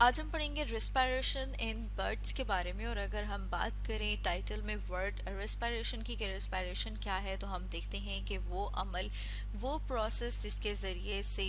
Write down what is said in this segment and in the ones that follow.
आज हम पढ़ेंगे रिस्पायरेशन इन बर्ड्स के बारे में। और अगर हम बात करें टाइटल में वर्ड रिस्पायरेशन की कि रिस्पायरेशन क्या है, तो हम देखते हैं कि वो अमल, वो प्रोसेस जिसके ज़रिए से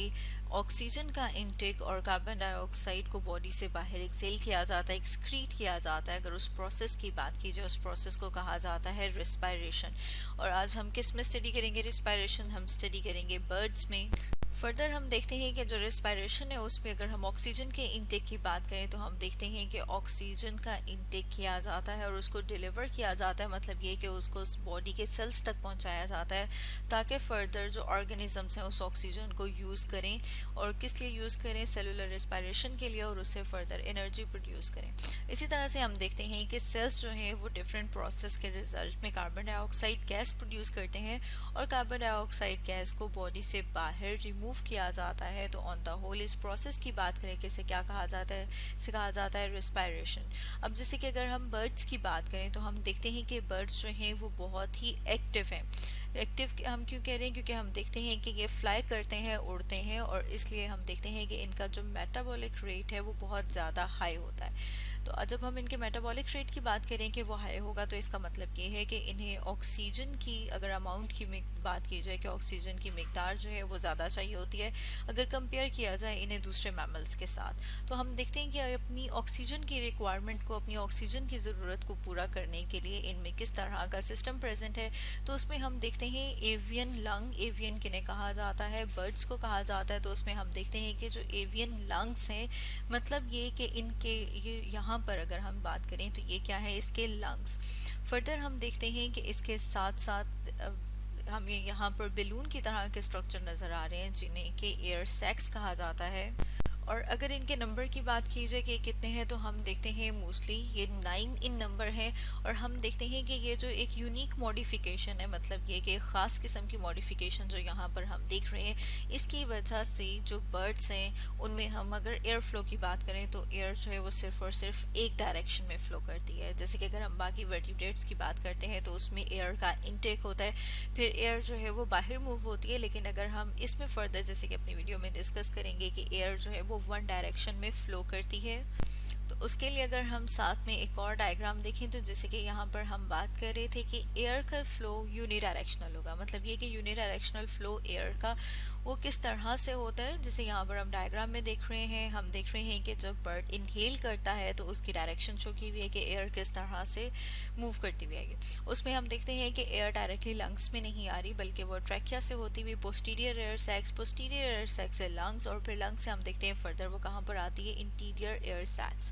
ऑक्सीजन का इनटेक और कार्बन डाइऑक्साइड को बॉडी से बाहर एक्सेल किया जाता है, एक्सक्रीट किया जाता है। अगर उस प्रोसेस की बात की जाए, उस प्रोसेस को कहा जाता है रिस्पायरेशन। और आज हम किस में स्टडी करेंगे रिस्पायरेशन? हम स्टडी करेंगे बर्ड्स में। फर्दर हम देखते हैं कि जो रेस्पिरेशन है उसमें अगर हम ऑक्सीजन के इनटेक की बात करें, तो हम देखते हैं कि ऑक्सीजन का इनटेक किया जाता है और उसको डिलीवर किया जाता है। मतलब ये कि उसको उस बॉडी के सेल्स तक पहुंचाया जाता है, ताकि फर्दर जो ऑर्गेनिजम्स हैं उस ऑक्सीजन को यूज़ करें। और किस लिए यूज़ करें? सेलुलर रेस्पिरेशन के लिए, और उससे फर्दर एनर्जी प्रोड्यूस करें। इसी तरह से हम देखते हैं कि सेल्स जो हैं वो डिफरेंट प्रोसेस के रिजल्ट में कार्बन डाइऑक्साइड गैस प्रोड्यूस करते हैं, और कार्बन डाइऑक्साइड गैस को बॉडी से बाहर रिमूव किया जाता है। तो ऑन द होल इस प्रोसेस की बात करें कि इसे क्या कहा जाता है? इसे कहा जाता है रिस्पायरेशन। अब जैसे कि अगर हम बर्ड्स की बात करें, तो हम देखते हैं कि बर्ड्स जो हैं वो बहुत ही एक्टिव हैं। एक्टिव हम क्यों कह रहे हैं? क्योंकि हम देखते हैं कि ये फ्लाई करते हैं, उड़ते हैं, और इसलिए हम देखते हैं कि इनका जो मेटाबॉलिक रेट है वो बहुत ज़्यादा हाई होता है। तो जब हम इनके मेटाबॉलिक रेट की बात करें कि वो हाई होगा, तो इसका मतलब ये है कि इन्हें ऑक्सीजन की अगर अमाउंट की बात की जाए कि ऑक्सीजन की मिकदार जो है वो ज़्यादा चाहिए होती है अगर कंपेयर किया जाए इन्हें दूसरे मैमल्स के साथ। तो हम देखते हैं कि अपनी ऑक्सीजन की रिक्वायरमेंट को, अपनी ऑक्सीजन की ज़रूरत को पूरा करने के लिए इनमें किस तरह का सिस्टम प्रेजेंट है। तो उसमें हम देखते हैं एवियन लंग, एवियन किन्हें कहा जाता है? बर्ड्स को कहा जाता है। तो उसमें हम देखते हैं कि जो एवियन लंग्स हैं, मतलब ये कि इनके ये यहाँ पर अगर हम बात करें तो ये क्या है? इसके लंग्स। फर्दर हम देखते हैं कि इसके साथ साथ हमें यहाँ पर बेलून की तरह के स्ट्रक्चर नज़र आ रहे हैं, जिन्हें कि एयर सैक्स कहा जाता है। और अगर इनके नंबर की बात की जाए कि कितने हैं, तो हम देखते हैं मोस्टली ये 9 इन नंबर है। और हम देखते हैं कि ये जो एक यूनिक मॉडिफिकेशन है, मतलब ये कि एक ख़ास किस्म की मॉडिफिकेशन जो यहाँ पर हम देख रहे हैं, इसकी वजह से जो बर्ड्स हैं उनमें हम अगर एयर फ्लो की बात करें, तो एयर जो है वो सिर्फ और सिर्फ एक डायरेक्शन में फ़्लो करती है। जैसे कि अगर हम बाकी वर्टिब्रेट्स की बात करते हैं तो उसमें एयर का इनटेक होता है, फिर एयर जो है वो बाहर मूव होती है। लेकिन अगर हम इसमें फर्दर, जैसे कि अपनी वीडियो में डिस्कस करेंगे, कि एयर जो है वो वन डायरेक्शन में फ्लो करती है। तो उसके लिए अगर हम साथ में एक और डायग्राम देखें, तो जैसे कि यहाँ पर हम बात कर रहे थे कि एयर का फ्लो यूनिडायरेक्शनल होगा। मतलब ये कि यूनिडायरेक्शनल फ्लो एयर का वो किस तरह से होता है, जैसे यहाँ पर हम डायग्राम में देख रहे हैं। हम देख रहे हैं कि जब बर्ड इनहेल करता है तो उसकी डायरेक्शन शो की हुई है कि एयर किस तरह से मूव करती हुई है। उसमें हम देखते हैं कि एयर डायरेक्टली लंग्स में नहीं आ रही, बल्कि वो ट्रैकिया से होती हुई posterior air sacs, posterior air sacs से लंग्स, और फिर लंग्स से हम देखते हैं फर्दर वो कहाँ पर आती है? Interior air sacs.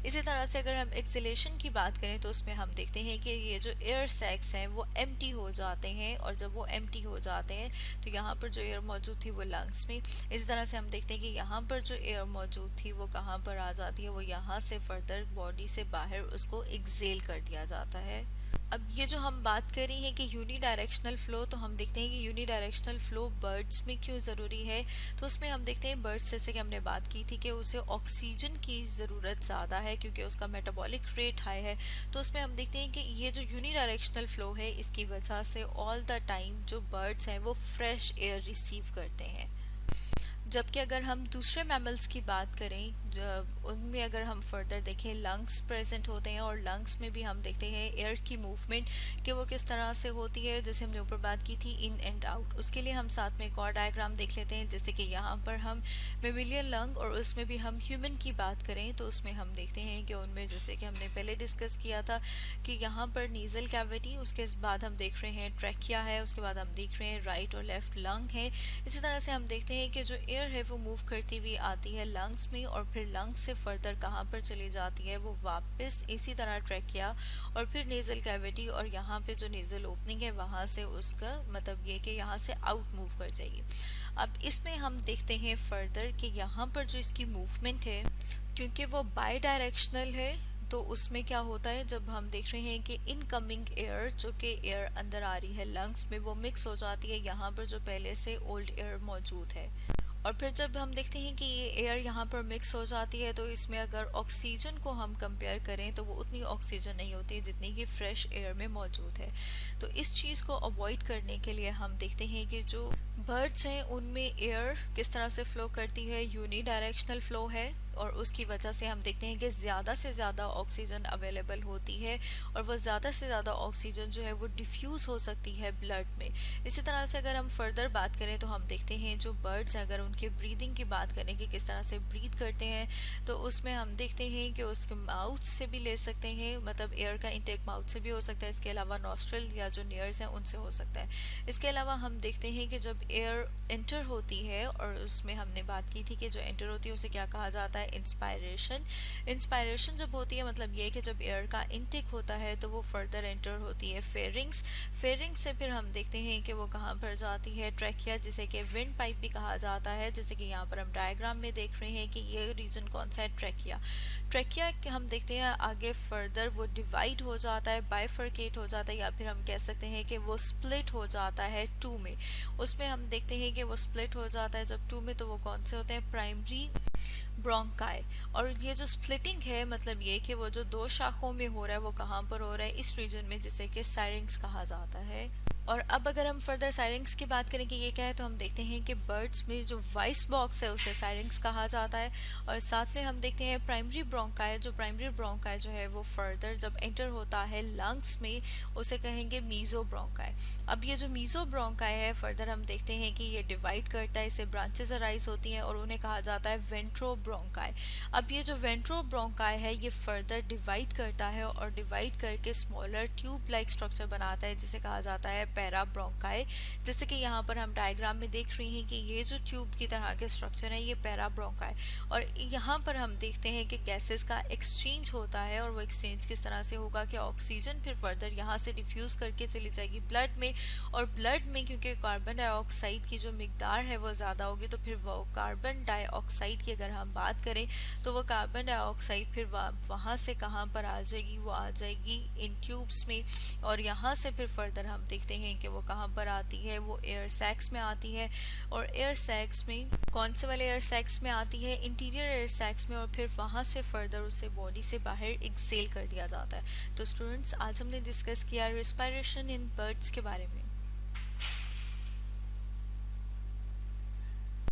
इसी तरह से अगर हम एक्सेलेशन की बात करें, तो उसमें हम देखते हैं कि ये जो एयर सैक्स हैं वो एम्प्टी हो जाते हैं, और जब वो एम्प्टी हो जाते हैं तो यहाँ पर जो एयर मौजूद थी वो लंग्स में। इसी तरह से हम देखते हैं कि यहाँ पर जो एयर मौजूद थी वो कहाँ पर आ जाती है? वो यहाँ से फर्दर बॉडी से बाहर उसको एक्सेल कर दिया जाता है। अब ये जो हम बात कर रही हैं कि यूनिडायरेक्शनल फ़्लो, तो हम देखते हैं कि यूनिडायरेक्शनल फ़्लो बर्ड्स में क्यों ज़रूरी है। तो उसमें हम देखते हैं बर्ड्स, जैसे कि हमने बात की थी कि उसे ऑक्सीजन की ज़रूरत ज़्यादा है क्योंकि उसका मेटाबॉलिक रेट हाई है। तो उसमें हम देखते हैं कि ये जो यूनिडायरेक्शनल फ़्लो है, इसकी वजह से ऑल द टाइम जो बर्ड्स हैं वो फ्रेश एयर रिसीव करते हैं। जबकि अगर हम दूसरे मैमल्स की बात करें, उनमें अगर हम फर्दर देखें, लंग्स प्रेजेंट होते हैं, और लंग्स में भी हम देखते हैं एयर की मूवमेंट कि वो किस तरह से होती है। जैसे हमने ऊपर बात की थी इन एंड आउट, उसके लिए हम साथ में एक और डायग्राम देख लेते हैं। जैसे कि यहाँ पर हम मेमिलियन लंग, और उसमें भी हम ह्यूमन की बात करें, तो उसमें हम देखते हैं कि उनमें, जैसे कि हमने पहले डिस्कस किया था, कि यहाँ पर नीजल कैविटी, उसके बाद हम देख रहे हैं ट्रैकिया है, उसके बाद हम देख रहे हैं राइट और लेफ्ट लंग है। इसी तरह से हम देखते हैं कि जो एयर है वो मूव करती हुई आती है लंग्स में, और फिर लंग्स से फर्दर कहाँ पर चली जाती है? वो वापस इसी तरह ट्रैकिया, और फिर नेजल कैविटी, और यहाँ पे जो नेजल ओपनिंग है वहाँ से उसका मतलब ये कि यहाँ से आउट मूव कर जाएगी। अब इसमें हम देखते हैं फर्दर कि यहाँ पर जो इसकी मूवमेंट है, क्योंकि वो बाई डायरेक्शनल है, तो उसमें क्या होता है, जब हम देख रहे हैं कि इनकमिंग एयर, जो कि एयर अंदर आ रही है लंग्स में, वो मिक्स हो जाती है यहाँ पर जो पहले से ओल्ड एयर मौजूद है। और फिर जब हम देखते हैं कि ये एयर यहाँ पर मिक्स हो जाती है, तो इसमें अगर ऑक्सीजन को हम कंपेयर करें तो वो उतनी ऑक्सीजन नहीं होती है जितनी कि फ्रेश एयर में मौजूद है। तो इस चीज़ को अवॉइड करने के लिए हम देखते हैं कि जो बर्ड्स हैं उनमें एयर किस तरह से फ़्लो करती है, यूनी डायरेक्शनल फ़्लो है, और उसकी वजह से हम देखते हैं कि ज़्यादा से ज़्यादा ऑक्सीजन अवेलेबल होती है और वो ज़्यादा से ज़्यादा ऑक्सीजन जो है वो डिफ्यूज़ हो सकती है ब्लड में। इसी तरह से अगर हम फर्दर बात करें तो हम देखते हैं जो बर्ड्स हैं, अगर उनके ब्रीदिंग की बात करें कि किस तरह से ब्रीथ करते हैं, तो उसमें हम देखते हैं कि उसके माउथ से भी ले सकते हैं, मतलब एयर का इंटेक माउथ से भी हो सकता है, इसके अलावा नॉस्ट्रल या जो नियर्स हैं उनसे हो सकता है। इसके अलावा हम देखते हैं कि जब एयर एंटर होती है, और उसमें हमने बात की थी कि जो एंटर होती है उसे क्या कहा जाता है, इंस्पायरेशन। इंस्पायरेशन जब होती है मतलब ये कि जब एयर का इनटेक होता है तो वो फर्दर एंटर होती है फेरिंग्स। फेरिंग्स से फिर हम देखते हैं कि वो कहाँ पर जाती है, ट्रैकिया, जिसे कि विंड पाइप भी कहा जाता है, जैसे कि यहाँ पर हम डायग्राम में देख रहे हैं कि ये रीजन कौन सा है, ट्रैकिया। ट्रैकिया हम देखते हैं आगे फर्दर वो डिवाइड हो जाता है, बाइफर्केट हो जाता है, या फिर हम कह सकते हैं कि वो स्प्लिट हो जाता है टू में। उसमें हम देखते हैं कि वो स्प्लिट हो जाता है जब टू में, तो वो कौन से होते हैं, प्राइमरी ब्रोंकाई। और ये जो स्प्लिटिंग है मतलब ये कि वो जो दो शाखों में हो रहा है वो कहाँ पर हो रहा है, इस रीजन में, जिसे कि साइरिंग्स कहा जाता है। और अब अगर हम फर्दर साइरिंग्स की बात करें कि ये क्या है, तो हम देखते हैं कि बर्ड्स में जो वॉइस बॉक्स है उसे साइरिंग्स कहा जाता है। और साथ में हम देखते हैं प्राइमरी ब्रोंकाई, जो प्राइमरी ब्रोंकाई जो है वो फर्दर जब एंटर होता है लंग्स में, उसे कहेंगे मीजो ब्रोंकाई। अब ये जो मीजो ब्रोंकाई है फर्दर हम देखते हैं कि ये डिवाइड करता है, इसे ब्रांचेस अराइज होती हैं और उन्हें कहा जाता है वेंट्रो ब्रोंकाई। अब ये जो वेंट्रो ब्रोंकाई है ये फर्दर डिवाइड करता है और डिवाइड करके स्मॉलर ट्यूब लाइक स्ट्रक्चर बनाता है, जिसे कहा जाता है पैरा ब्रोंकाई। जैसे कि यहाँ पर हम डायग्राम में देख रहे हैं कि ये जो ट्यूब की तरह के स्ट्रक्चर है ये पैरा ब्रोंकाई। और यहाँ पर हम देखते हैं कि गैसेस का एक्सचेंज होता है, और वो एक्सचेंज किस तरह से होगा कि ऑक्सीजन फिर फर्दर यहाँ से डिफ्यूज करके चली जाएगी ब्लड में, और ब्लड में क्योंकि कार्बन डाइऑक्साइड की जो मिकदार है वो ज़्यादा होगी, तो फिर वो कार्बन डाइऑक्साइड की अगर हम बात करें तो वो कार्बन डाइऑक्साइड फिर वहाँ से कहाँ पर आ जाएगी, वो आ जाएगी इन ट्यूब्स में। और यहाँ से फिर फर्दर हम देखते हैं कि वो कहाँ पर आती है, वो एयर सैक्स में आती है। और एयर सैक्स में कौन से वाले एयर सैक्स में आती है, इंटीरियर एयर सैक्स में, और फिर वहाँ से फर्दर उसे बॉडी से बाहर एक्सेल कर दिया जाता है। तो स्टूडेंट्स आज हमने डिस्कस किया रिस्पायरेशन इन बर्ड्स के बारे में।